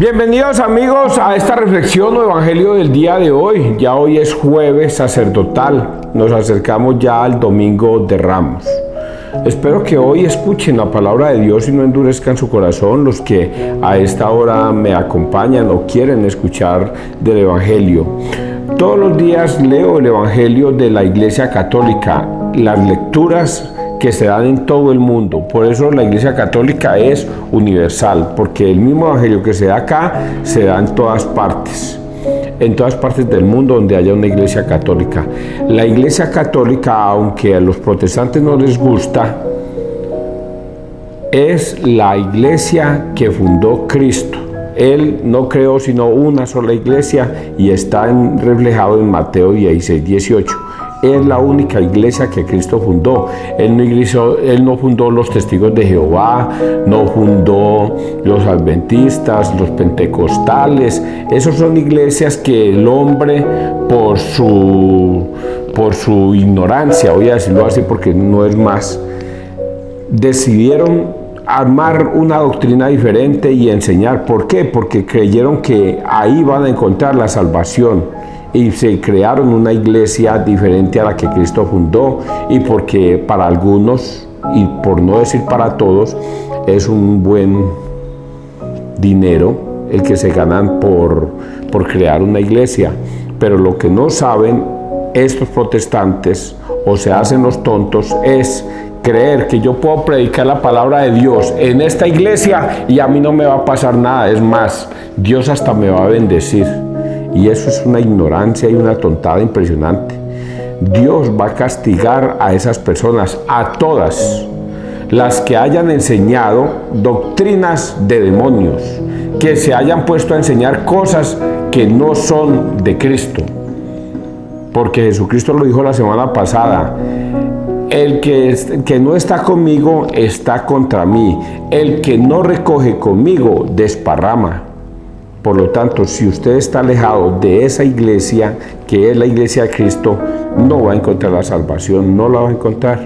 Bienvenidos amigos a esta reflexión o evangelio del día de hoy. Ya hoy es jueves sacerdotal, nos acercamos ya al domingo de Ramos. Espero que hoy escuchen la palabra de Dios y no endurezcan su corazón los que a esta hora me acompañan o quieren escuchar del evangelio. Todos los días leo el evangelio de la Iglesia Católica, las lecturas que se dan en todo el mundo. Por eso la Iglesia Católica es universal, porque el mismo evangelio que se da acá se da en todas partes del mundo donde haya una Iglesia Católica. La Iglesia Católica, aunque a los protestantes no les gusta, es la iglesia que fundó Cristo. Él no creó sino una sola iglesia y está reflejado en Mateo 16, 18. Es la única iglesia que Cristo fundó. Él no fundó los testigos de Jehová, no fundó los adventistas, los pentecostales. Esas son iglesias que el hombre, por su ignorancia, voy a decirlo así porque no es más, decidieron armar una doctrina diferente y enseñar. ¿Por qué? Porque creyeron que ahí van a encontrar la salvación. Y se crearon una iglesia diferente a la que Cristo fundó, y porque para algunos, y por no decir para todos, es un buen dinero el que se ganan por crear una iglesia. Pero lo que no saben estos protestantes, o se hacen los tontos, es creer que yo puedo predicar la palabra de Dios en esta iglesia y a mí no me va a pasar nada. Es más, Dios hasta me va a bendecir. Y eso es una ignorancia y una tontada impresionante. Dios va a castigar a esas personas, a todas las que hayan enseñado doctrinas de demonios, que se hayan puesto a enseñar cosas que no son de Cristo. Porque Jesucristo lo dijo la semana pasada: el que no está conmigo está contra mí, el que no recoge conmigo desparrama. Por lo tanto, si usted está alejado de esa iglesia, que es la iglesia de Cristo, no va a encontrar la salvación, no la va a encontrar.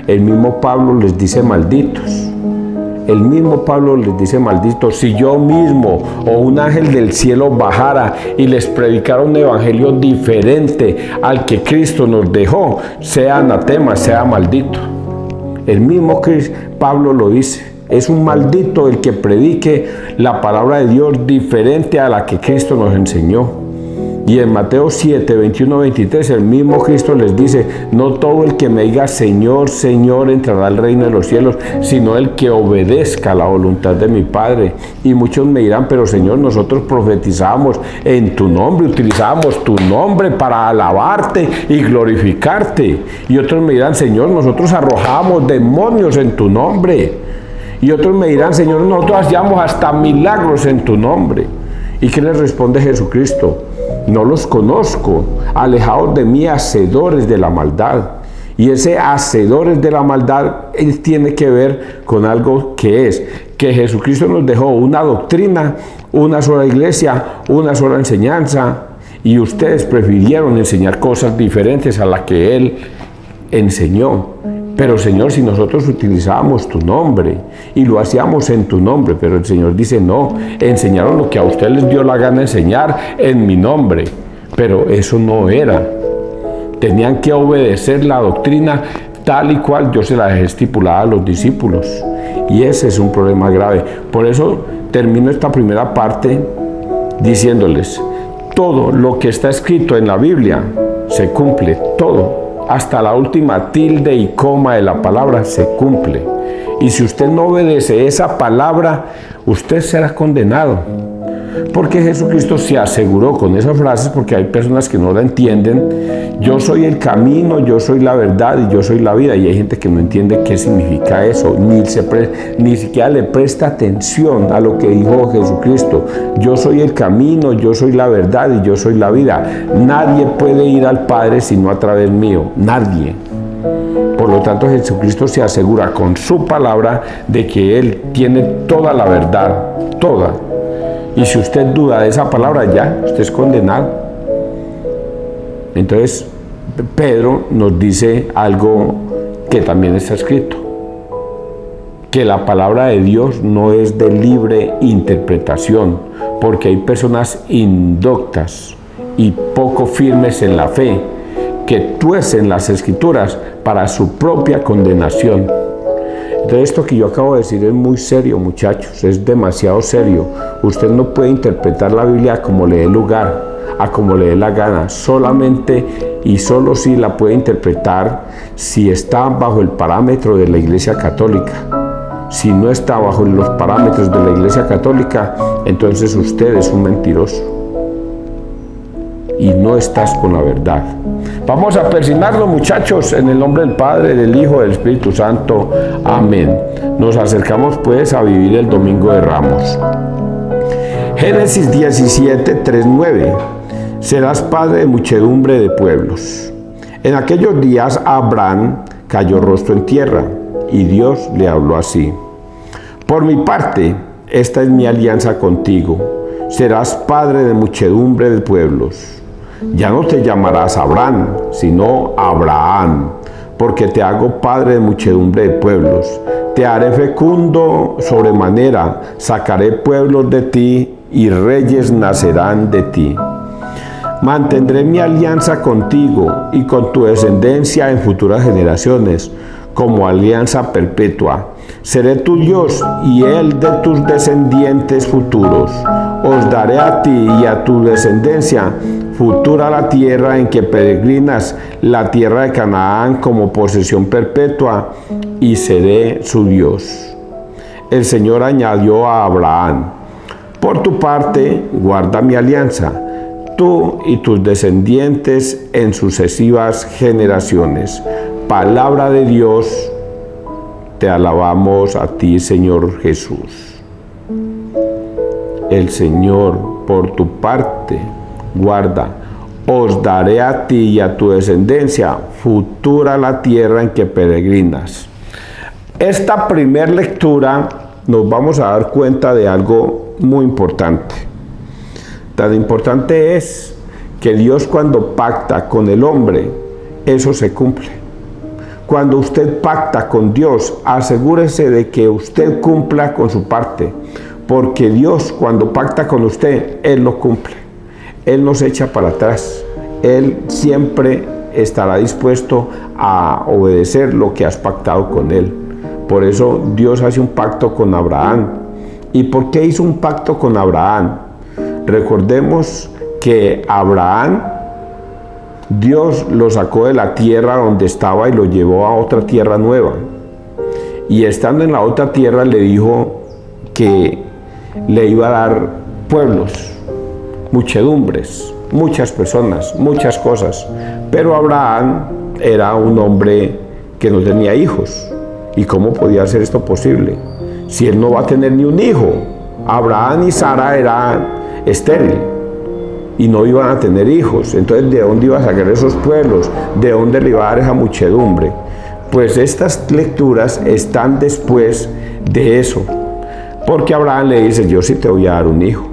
El mismo Pablo les dice malditos. El mismo Pablo les dice malditos. Si yo mismo o un ángel del cielo bajara y les predicara un evangelio diferente al que Cristo nos dejó, sea anatema, sea maldito. El mismo Pablo lo dice. Es un maldito el que predique la palabra de Dios diferente a la que Cristo nos enseñó. Y en Mateo 7, 21, 23, el mismo Cristo les dice: no todo el que me diga Señor, Señor entrará al reino de los cielos, sino el que obedezca la voluntad de mi Padre. Y muchos me dirán: pero Señor, nosotros profetizamos en tu nombre, utilizamos tu nombre para alabarte y glorificarte. Y otros me dirán: Señor, nosotros arrojamos demonios en tu nombre. Y otros me dirán: Señor, nosotros hacíamos hasta milagros en tu nombre. ¿Y qué les responde Jesucristo? No los conozco, alejaos de mí, hacedores de la maldad. Y ese hacedores de la maldad tiene que ver con algo que Jesucristo nos dejó una doctrina, una sola iglesia, una sola enseñanza, y ustedes prefirieron enseñar cosas diferentes a las que Él enseñó. Pero Señor, si nosotros utilizábamos tu nombre y lo hacíamos en tu nombre, pero el Señor dice: no, enseñaron lo que a usted les dio la gana enseñar en mi nombre, pero eso no era. Tenían que obedecer la doctrina tal y cual yo se la dejé estipulada a los discípulos, y ese es un problema grave. Por eso termino esta primera parte diciéndoles: todo lo que está escrito en la Biblia se cumple, todo. Hasta la última tilde y coma de la palabra se cumple. Y si usted no obedece esa palabra, usted será condenado. Porque Jesucristo se aseguró con esas frases, porque hay personas que no la entienden: yo soy el camino, yo soy la verdad y yo soy la vida. Y hay gente que no entiende qué significa eso, ni siquiera le presta atención a lo que dijo Jesucristo. Yo soy el camino, yo soy la verdad y yo soy la vida. Nadie puede ir al Padre sino a través mío, nadie. Por lo tanto, Jesucristo se asegura con su palabra de que Él tiene toda la verdad, toda. Y si usted duda de esa palabra, ya, usted es condenado. Entonces, Pedro nos dice algo que también está escrito: que la palabra de Dios no es de libre interpretación, porque hay personas indoctas y poco firmes en la fe, que tuercen las escrituras para su propia condenación. Entonces esto que yo acabo de decir es muy serio, muchachos, es demasiado serio. Usted no puede interpretar la Biblia como le dé lugar, a como le dé la gana. Solamente y solo si la puede interpretar si está bajo el parámetro de la Iglesia Católica. Si no está bajo los parámetros de la Iglesia Católica, entonces usted es un mentiroso y no estás con la verdad. Vamos a persignarnos, muchachos, en el nombre del Padre, del Hijo, del Espíritu Santo. Amén. Nos acercamos pues a vivir el Domingo de Ramos. Génesis 17, 3, 9. Serás padre de muchedumbre de pueblos. En aquellos días Abraham cayó rostro en tierra, y Dios le habló así: por mi parte, esta es mi alianza contigo. Serás padre de muchedumbre de pueblos. Ya no te llamarás Abraham, sino Abraham, porque te hago padre de muchedumbre de pueblos. Te haré fecundo sobremanera, sacaré pueblos de ti, y reyes nacerán de ti. Mantendré mi alianza contigo y con tu descendencia en futuras generaciones, como alianza perpetua. Seré tu Dios y él de tus descendientes futuros. Os daré a ti y a tu descendencia futura la tierra en que peregrinas, la tierra de Canaán, como posesión perpetua, y seré su Dios. El Señor añadió a Abraham: por tu parte, guarda mi alianza, tú y tus descendientes en sucesivas generaciones. Palabra de Dios, te alabamos a ti, Señor Jesús. El Señor, por tu parte, guarda, os daré a ti y a tu descendencia futura la tierra en que peregrinas. Esta primera lectura nos vamos a dar cuenta de algo muy importante. Tan importante es que Dios, cuando pacta con el hombre, eso se cumple. Cuando usted pacta con Dios, asegúrese de que usted cumpla con su parte, porque Dios, cuando pacta con usted, Él lo cumple. Él no se echa para atrás. Él siempre estará dispuesto a obedecer lo que has pactado con Él. Por eso Dios hace un pacto con Abraham. ¿Y por qué hizo un pacto con Abraham? Recordemos que Abraham, Dios lo sacó de la tierra donde estaba y lo llevó a otra tierra nueva. Y estando en la otra tierra le dijo que le iba a dar pueblos, muchedumbres, muchas personas, muchas cosas. Pero Abraham era un hombre que no tenía hijos. ¿Y cómo podía ser esto posible? Si él no va a tener ni un hijo. Abraham y Sara eran estériles y no iban a tener hijos. Entonces, ¿de dónde iba a sacar esos pueblos? ¿De dónde le iba a dar esa muchedumbre? Pues estas lecturas están después de eso. Porque Abraham le dice: yo sí te voy a dar un hijo,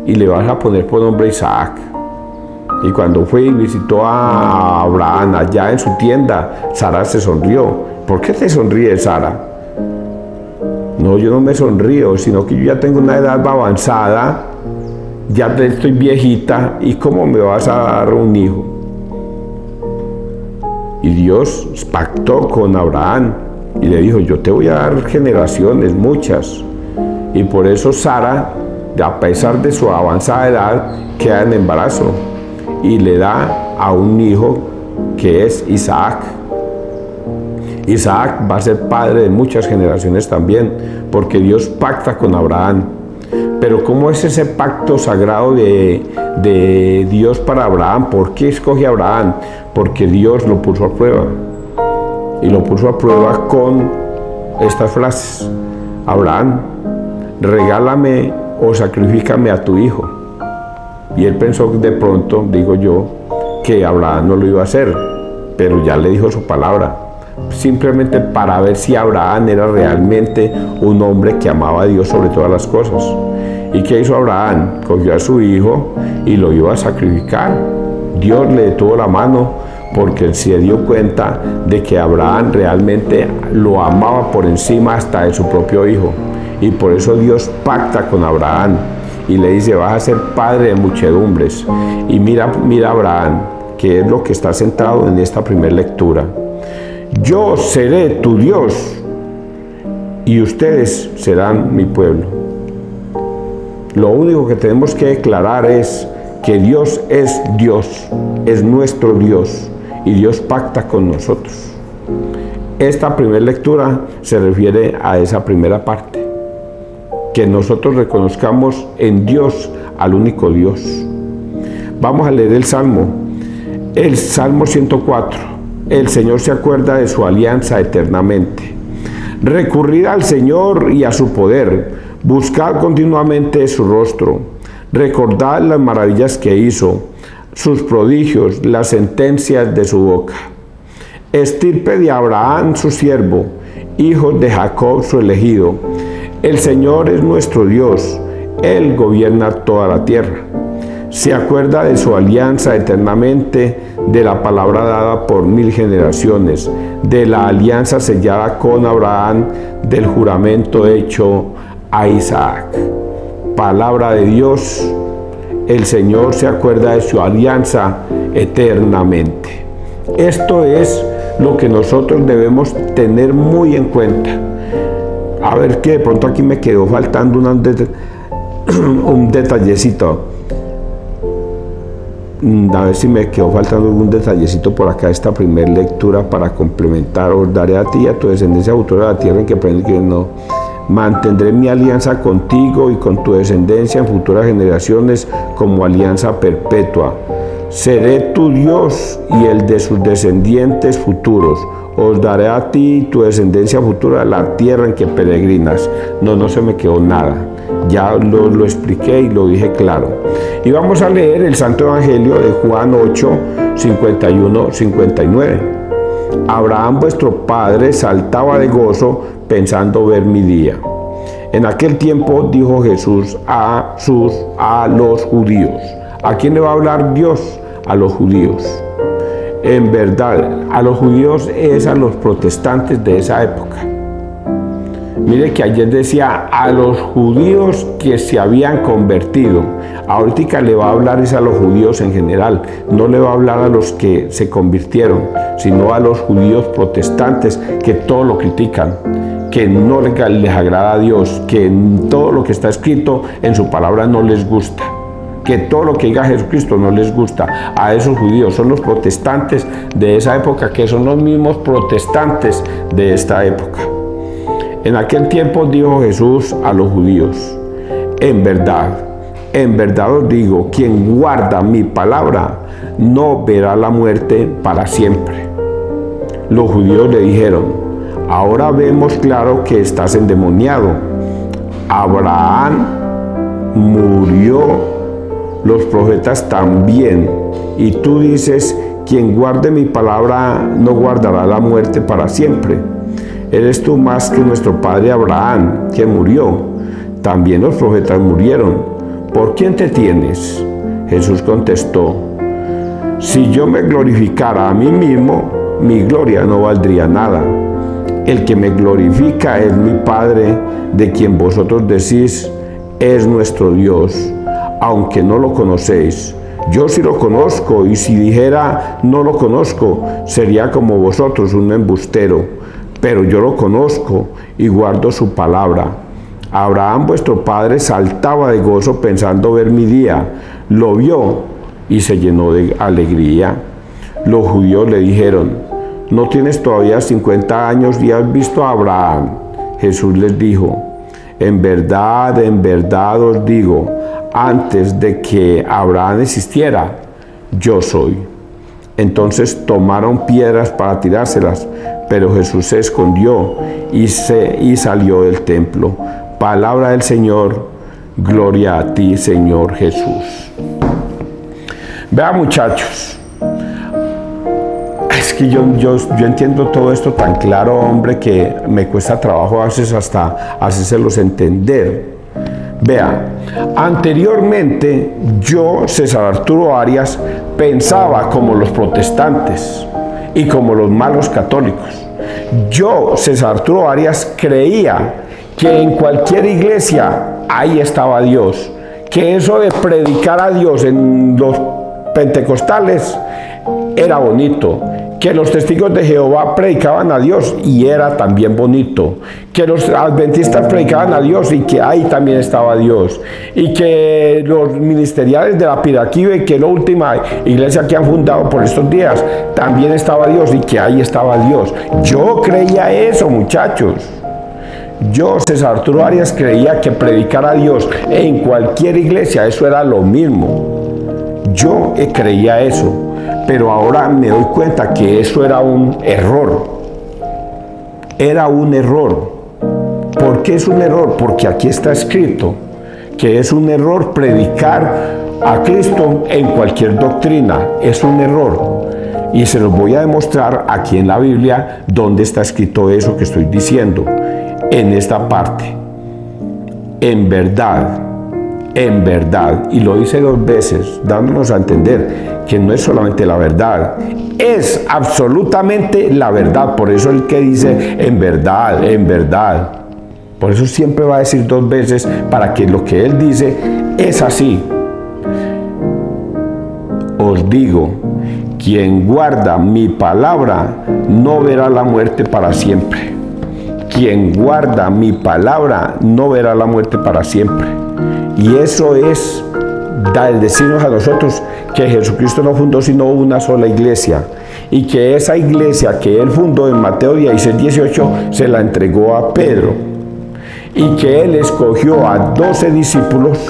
y le vas a poner por nombre Isaac. Y cuando fue y visitó a Abraham allá en su tienda, Sara se sonrió. ¿Por qué te sonríes, Sara? No, yo no me sonrío, sino que yo ya tengo una edad avanzada, ya estoy viejita, ¿y cómo me vas a dar un hijo? Y Dios pactó con Abraham y le dijo: yo te voy a dar generaciones, muchas. Y por eso Sara, a pesar de su avanzada edad, queda en embarazo y le da a un hijo que es Isaac. Isaac va a ser padre de muchas generaciones también, porque Dios pacta con Abraham. Pero ¿cómo es ese pacto sagrado de Dios para Abraham? ¿Por qué escoge a Abraham? Porque Dios lo puso a prueba. Y lo puso a prueba con estas frases: Abraham, regálame o sacrifícame a tu hijo. Y él pensó de pronto, digo yo, que Abraham no lo iba a hacer, pero ya le dijo su palabra, simplemente para ver si Abraham era realmente un hombre que amaba a Dios sobre todas las cosas. ¿Y qué hizo Abraham? Cogió a su hijo y lo iba a sacrificar. Dios le detuvo la mano porque se dio cuenta de que Abraham realmente lo amaba por encima hasta de su propio hijo. Y por eso Dios pacta con Abraham y le dice: vas a ser padre de muchedumbres. Y mira Abraham, que es lo que está centrado en esta primera lectura. Yo seré tu Dios y ustedes serán mi pueblo. Lo único que tenemos que declarar es que Dios, es nuestro Dios, y Dios pacta con nosotros. Esta primera lectura se refiere a esa primera parte, que nosotros reconozcamos en Dios al único Dios. Vamos a leer el Salmo 104. El Señor se acuerda de su alianza eternamente. Recurrid al Señor y a su poder, buscad continuamente su rostro, recordad las maravillas que hizo, sus prodigios, las sentencias de su boca. Estirpe de Abraham su siervo, hijos de Jacob su elegido. El Señor es nuestro Dios, Él gobierna toda la tierra. Se acuerda de su alianza eternamente, de la palabra dada por 1000 generaciones, de la alianza sellada con Abraham, del juramento hecho a Isaac. Palabra de Dios. El Señor se acuerda de su alianza eternamente. Esto es lo que nosotros debemos tener muy en cuenta. A ver, que de pronto aquí me quedó faltando un detallecito. A ver si me quedó faltando algún detallecito por acá, esta primera lectura, para complementar. Os daré a ti y a tu descendencia futura de la tierra en que aprendes que no. Mantendré mi alianza contigo y con tu descendencia en futuras generaciones como alianza perpetua. Seré tu Dios y el de sus descendientes futuros. Os daré a ti y tu descendencia futura la tierra en que peregrinas. No se me quedó nada. Ya lo expliqué y lo dije claro. Y vamos a leer el Santo Evangelio de Juan 8, 51, 59. Abraham vuestro padre saltaba de gozo pensando ver mi día. En aquel tiempo dijo Jesús a los judíos. ¿A quién le va a hablar Dios? A los judíos. En verdad, a los judíos es a los protestantes de esa época. Mire que ayer decía a los judíos que se habían convertido. Ahorita le va a hablar es a los judíos en general. No le va a hablar a los que se convirtieron, sino a los judíos protestantes que todo lo critican, que no les agrada a Dios, que todo lo que está escrito en su palabra no les gusta, que todo lo que diga Jesucristo no les gusta. A esos judíos son los protestantes de esa época, que son los mismos protestantes de esta época. En aquel tiempo dijo Jesús a los judíos: en verdad os digo, quien guarda mi palabra no verá la muerte para siempre. Los judíos le dijeron: ahora vemos claro que estás endemoniado. Abraham murió, los profetas también, y tú dices: quien guarde mi palabra no guardará la muerte para siempre. ¿Eres tú más que nuestro padre Abraham, que murió? También los profetas murieron. ¿Por quién te tienes? Jesús contestó: si yo me glorificara a mí mismo, mi gloria no valdría nada. El que me glorifica es mi Padre, de quien vosotros decís es nuestro Dios, aunque no lo conocéis. Yo sí lo conozco, y si dijera no lo conozco, sería como vosotros, un embustero. Pero yo lo conozco y guardo su palabra. Abraham vuestro padre saltaba de gozo pensando ver mi día. Lo vio y se llenó de alegría. Los judíos le dijeron: ¿no tienes todavía 50 años y has visto a Abraham? Jesús les dijo: en verdad os digo, antes de que Abraham existiera, yo soy. Entonces tomaron piedras para tirárselas, pero Jesús se escondió y salió del templo. Palabra del Señor. Gloria a ti, Señor Jesús. Vean, muchachos, es que yo entiendo todo esto tan claro, hombre, que me cuesta trabajo a veces hasta hacérselos entender. Vea, anteriormente yo, César Arturo Arias, pensaba como los protestantes y como los malos católicos. Yo, César Arturo Arias, creía que en cualquier iglesia ahí estaba Dios, que eso de predicar a Dios en los pentecostales era bonito, que los testigos de Jehová predicaban a Dios y era también bonito, que los adventistas predicaban a Dios y que ahí también estaba Dios, y que los ministeriales de la Piraquive, que es la última iglesia que han fundado por estos días, también estaba Dios y que ahí estaba Dios. Yo creía eso, muchachos. Yo, César Arturo Arias, creía que predicar a Dios en cualquier iglesia, eso era lo mismo. Yo creía eso, pero ahora me doy cuenta que eso era un error. Era un error. ¿Por qué es un error? Porque aquí está escrito que es un error predicar a Cristo en cualquier doctrina. Es un error. Y se los voy a demostrar aquí en la Biblia donde está escrito eso que estoy diciendo. En esta parte. En verdad, y lo dice 2 veces, dándonos a entender que no es solamente la verdad, es absolutamente la verdad. Por eso el que dice en verdad, por eso siempre va a decir 2 veces, para que lo que él dice es así. Os digo, quien guarda mi palabra no verá la muerte para siempre. Quien guarda mi palabra no verá la muerte para siempre. Y eso es decirnos a nosotros que Jesucristo no fundó sino una sola iglesia, y que esa iglesia que él fundó en Mateo 16:18 se la entregó a Pedro, y que él escogió a 12 discípulos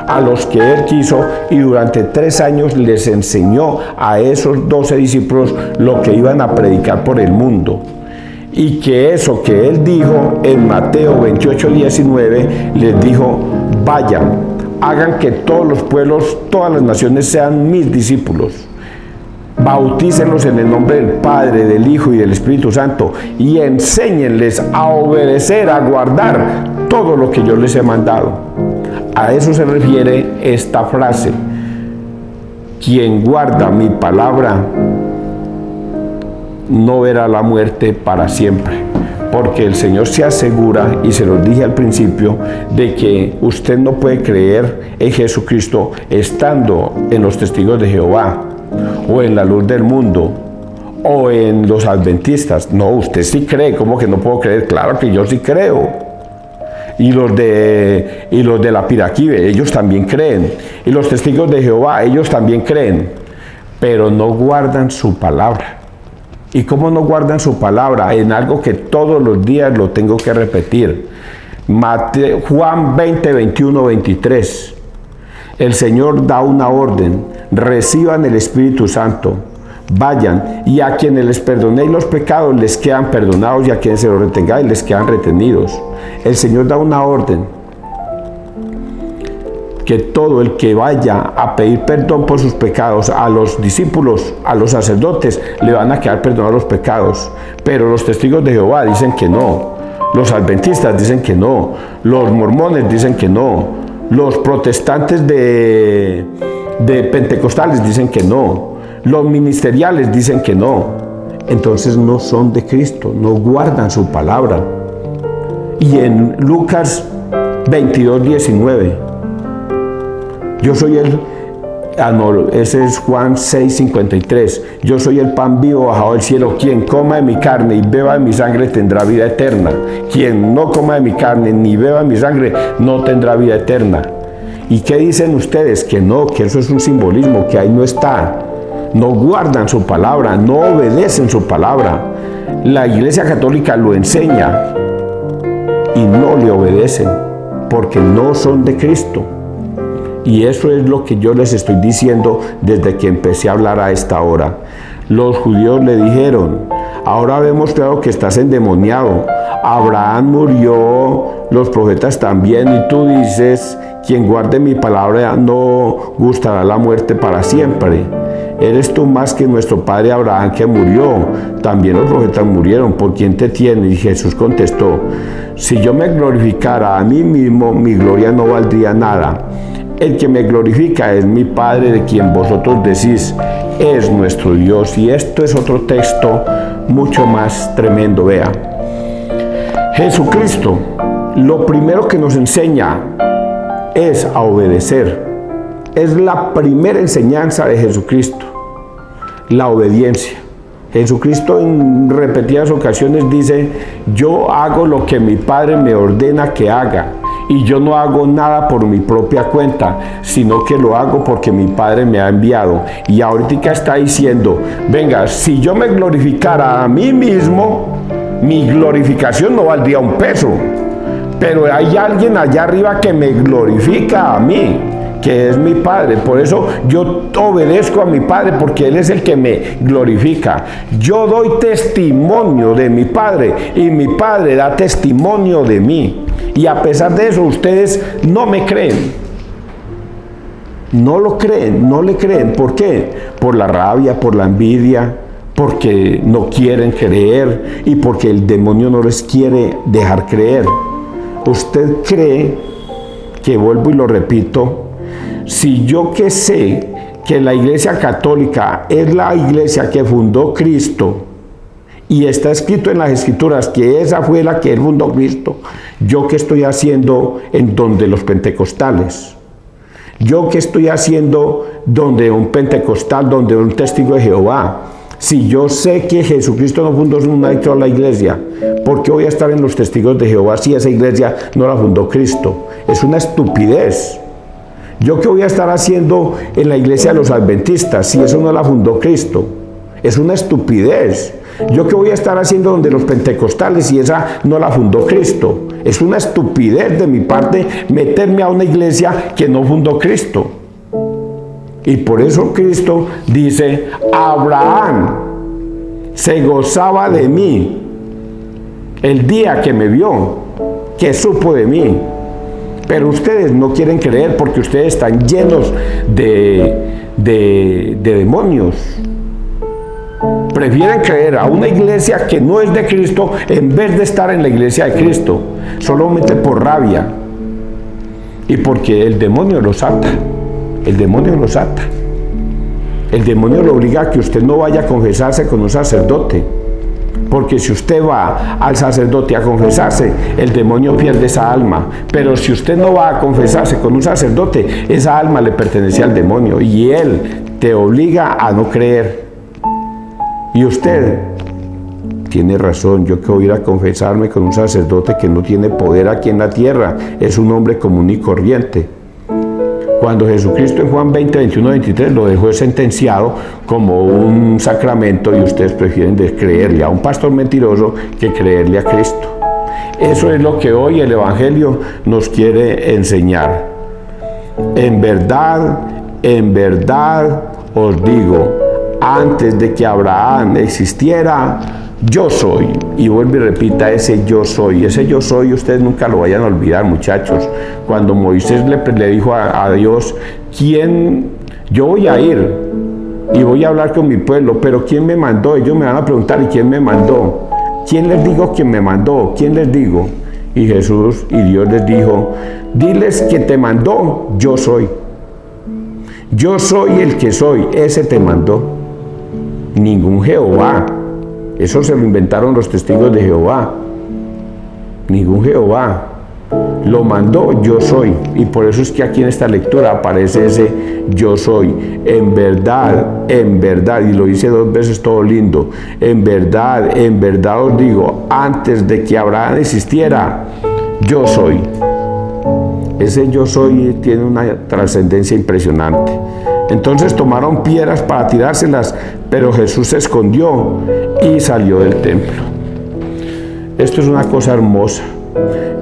a los que él quiso, y durante 3 años les enseñó a esos 12 discípulos lo que iban a predicar por el mundo. Y que eso que él dijo en Mateo 28:19, les dijo: vayan, hagan que todos los pueblos, todas las naciones sean mis discípulos. Bautícenlos en el nombre del Padre, del Hijo y del Espíritu Santo, y enséñenles a obedecer, a guardar todo lo que yo les he mandado. A eso se refiere esta frase: quien guarda mi palabra no verá la muerte para siempre. Porque el Señor se asegura, y se los dije al principio, de que usted no puede creer en Jesucristo estando en los testigos de Jehová, o en la luz del mundo, o en los adventistas. No, usted sí cree. ¿Cómo que no puedo creer? Claro que yo sí creo. Y los de la Piraquive, ellos también creen. Y los testigos de Jehová, ellos también creen. Pero no guardan su palabra. ¿Y cómo no guardan su palabra? En algo que todos los días lo tengo que repetir. Juan 20, 21, 23. El Señor da una orden: reciban el Espíritu Santo, vayan, y a quienes les perdonéis los pecados les quedan perdonados, y a quienes se los retengáis les quedan retenidos. El Señor da una orden: que todo el que vaya a pedir perdón por sus pecados a los discípulos, a los sacerdotes, le van a quedar perdonados los pecados. Pero los testigos de Jehová dicen que no, los adventistas dicen que no, los mormones dicen que no, los protestantes de pentecostales dicen que no, los ministeriales dicen que no. Entonces no son de Cristo, no guardan su palabra. Y en Lucas 22:19, yo soy ese es Juan 6:53. Yo soy el pan vivo bajado del cielo. Quien coma de mi carne y beba de mi sangre tendrá vida eterna. Quien no coma de mi carne ni beba de mi sangre no tendrá vida eterna. ¿Y qué dicen ustedes? Que no, que eso es un simbolismo, que ahí no está. No guardan su palabra, no obedecen su palabra. La Iglesia Católica lo enseña y no le obedecen porque no son de Cristo. Y eso es lo que yo les estoy diciendo desde que empecé a hablar a esta hora. Los judíos le dijeron: ahora vemos claro que estás endemoniado. Abraham murió los profetas también, y tú dices, quien guarde mi palabra no gustará la muerte para siempre. Eres tú más que nuestro padre Abraham, que murió. También los profetas murieron. ¿Por quién te tienes? Y Jesús contestó, si yo me glorificara a mí mismo, mi gloria no valdría nada. El que me glorifica es mi Padre, de quien vosotros decís, es nuestro Dios. Y esto es otro texto mucho más tremendo. Vea, Jesucristo, lo primero que nos enseña es a obedecer. Es la primera enseñanza de Jesucristo, la obediencia. Jesucristo en repetidas ocasiones dice, yo hago lo que mi Padre me ordena que haga, y yo no hago nada por mi propia cuenta, sino que lo hago porque mi Padre me ha enviado. Y ahorita está diciendo, venga, si yo me glorificara a mí mismo, mi glorificación no valdría un peso, pero hay alguien allá arriba que me glorifica a mí, que es mi Padre. Por eso yo obedezco a mi Padre, porque Él es el que me glorifica. Yo doy testimonio de mi Padre y mi Padre da testimonio de mí. Y a pesar de eso, ustedes no me creen. No lo creen, no le creen. ¿Por qué? Por la rabia, por la envidia, porque no quieren creer y porque el demonio no les quiere dejar creer. Usted cree que, vuelvo y lo repito, si yo que sé que la Iglesia Católica es la iglesia que fundó Cristo, y está escrito en las Escrituras que esa fue la que él fundó Cristo, ¿yo qué estoy haciendo en donde los pentecostales? ¿Yo qué estoy haciendo donde un pentecostal, donde un testigo de Jehová? Si yo sé que Jesucristo no fundó una sola iglesia, ¿por qué voy a estar en los testigos de Jehová si esa iglesia no la fundó Cristo? Es una estupidez. ¿Yo qué voy a estar haciendo en la iglesia de los adventistas si eso no la fundó Cristo? Es una estupidez. ¿Yo qué voy a estar haciendo donde los pentecostales si esa no la fundó Cristo? Es una estupidez de mi parte meterme a una iglesia que no fundó Cristo. Y por eso Cristo dice, Abraham se gozaba de mí el día que me vio, que supo de mí. Pero ustedes no quieren creer porque ustedes están llenos de demonios. Prefieren creer a una iglesia que no es de Cristo en vez de estar en la iglesia de Cristo, solamente por rabia y porque el demonio los ata. El demonio los ata. El demonio lo obliga a que usted no vaya a confesarse con un sacerdote, porque si usted va al sacerdote a confesarse, el demonio pierde esa alma. Pero si usted no va a confesarse con un sacerdote, esa alma le pertenece al demonio y él te obliga a no creer. Y usted tiene razón, yo que voy a ir a confesarme con un sacerdote que no tiene poder aquí en la tierra, es un hombre común y corriente. Cuando Jesucristo en Juan 20, 21, 23 lo dejó sentenciado como un sacramento, y ustedes prefieren creerle a un pastor mentiroso que creerle a Cristo. Eso es lo que hoy el Evangelio nos quiere enseñar. En verdad os digo, antes de que Abraham existiera, yo soy. Y vuelve y repita ese yo soy. Ese yo soy, ustedes nunca lo vayan a olvidar, muchachos. Cuando Moisés le dijo a Dios, yo voy a ir y voy a hablar con mi pueblo, pero ¿quién me mandó? Ellos me van a preguntar, ¿y quién me mandó? ¿Quién les digo quién me mandó? ¿Quién les digo? Y Jesús y Dios les dijo, diles que te mandó, yo soy. Yo soy el que soy, ese te mandó. Ningún Jehová. Eso se lo inventaron los testigos de Jehová. Ningún Jehová. Lo mandó yo soy. Y por eso es que aquí en esta lectura aparece ese yo soy. En verdad, y lo dice 2 veces todo lindo. En verdad os digo, antes de que Abraham existiera, yo soy. Ese yo soy tiene una trascendencia impresionante. Entonces tomaron piedras para tirárselas, pero Jesús se escondió y salió del templo. Esto es una cosa hermosa.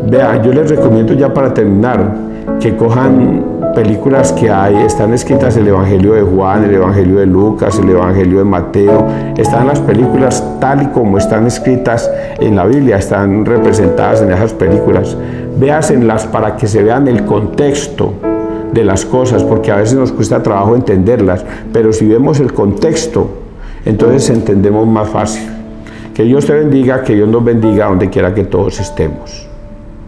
Vean, yo les recomiendo ya para terminar que cojan películas que están escritas el Evangelio de Juan, el Evangelio de Lucas, el Evangelio de Mateo. Están las películas tal y como están escritas en la Biblia, están representadas en esas películas. véasenlas para que se vean el contexto de las cosas, porque a veces nos cuesta trabajo entenderlas, pero si vemos el contexto, entonces entendemos más fácil. Que Dios te bendiga, que Dios nos bendiga donde quiera que todos estemos.